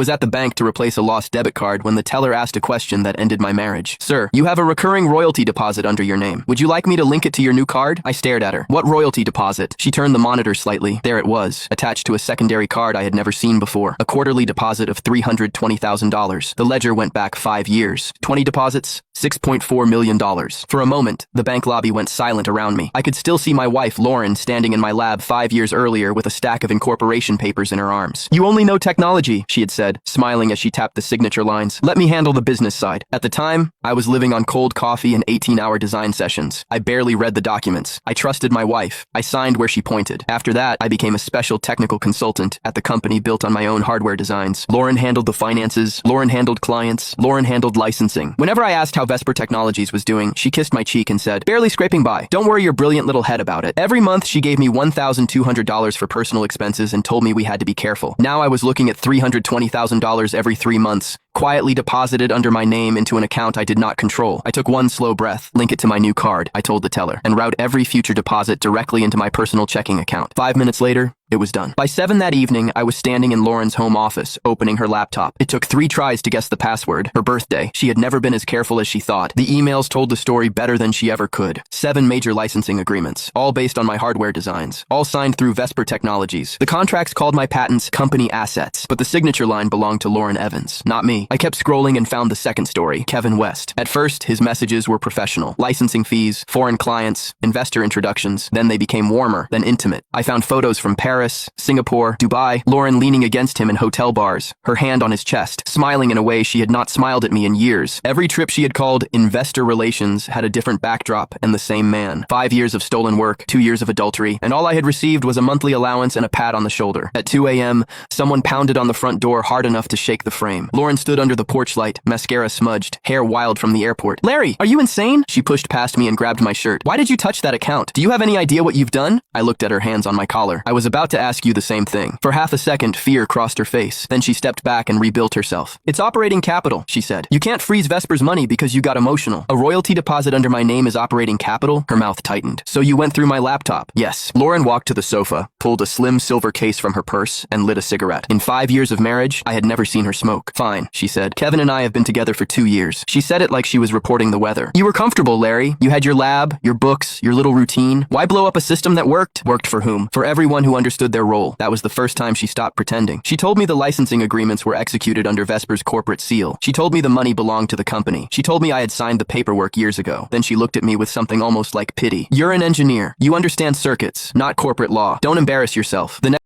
Was at the bank to replace a lost debit card when the teller asked a question that ended my marriage. Sir, you have a recurring royalty deposit under your name. Would you like me to link it to your new card? I stared at her. What royalty deposit? She turned the monitor slightly. There it was, attached to a secondary card I had never seen before. A quarterly deposit of $320,000. The ledger went back 5 years. 20 deposits, $6.4 million. For a moment, the bank lobby went silent around me. I could still see my wife, Lauren, standing in my lab 5 years earlier with a stack of incorporation papers in her arms. You only know technology, she had said, smiling as she tapped the signature lines. Let me handle the business side. At the time, I was living on cold coffee and 18-hour design sessions. I barely read the documents. I trusted my wife. I signed where she pointed. After that, I became a special technical consultant at the company built on my own hardware designs. Lauren handled the finances. Lauren handled clients. Lauren handled licensing. Whenever I asked how Vesper Technologies was doing, she kissed my cheek and said, barely scraping by. Don't worry your brilliant little head about it. Every month, she gave me $1,200 for personal expenses and told me we had to be careful. Now I was looking at $320,000 every 3 months, quietly deposited under my name into an account I did not control. I took one slow breath, link it to my new card, I told the teller, and route every future deposit directly into my personal checking account. 5 minutes later, it was done. By 7 that evening, I was standing in Lauren's home office, opening her laptop. It took 3 tries to guess the password. Her birthday. She had never been as careful as she thought. The emails told the story better than she ever could. 7 major licensing agreements, all based on my hardware designs, all signed through Vesper Technologies. The contracts called my patents company assets, but the signature line belonged to Lauren Evans, not me. I kept scrolling and found the second story, Kevin West. At first, his messages were professional. Licensing fees, foreign clients, investor introductions. Then they became warmer, then intimate. I found photos from Paris, Singapore, Dubai, Lauren leaning against him in hotel bars, her hand on his chest, smiling in a way she had not smiled at me in years. Every trip she had called investor relations had a different backdrop and the same man. 5 years of stolen work, 2 years of adultery, and all I had received was a monthly allowance and a pat on the shoulder. At 2 a.m., someone pounded on the front door hard enough to shake the frame. Lauren stood under the porch light, mascara smudged, hair wild from the airport. Larry, are you insane? She pushed past me and grabbed my shirt. Why did you touch that account? Do you have any idea what you've done? I looked at her hands on my collar. I was about to ask you the same thing. For half a second, fear crossed her face. Then she stepped back and rebuilt herself. It's operating capital, she said. You can't freeze Vesper's money because you got emotional. A royalty deposit under my name is operating capital? Her mouth tightened. So you went through my laptop? Yes. Lauren walked to the sofa, pulled a slim silver case from her purse, and lit a cigarette. In 5 years of marriage, I had never seen her smoke. Fine, she said. Kevin and I have been together for 2 years. She said it like she was reporting the weather. You were comfortable, Larry. You had your lab, your books, your little routine. Why blow up a system that worked? Worked for whom? For everyone who understood their role. That was the first time she stopped pretending. She told me the licensing agreements were executed under Vesper's corporate seal. She told me the money belonged to the company. She told me I had signed the paperwork years ago. Then she looked at me with something almost like pity. You're an engineer. You understand circuits, not corporate law. Don't embarrass yourself. The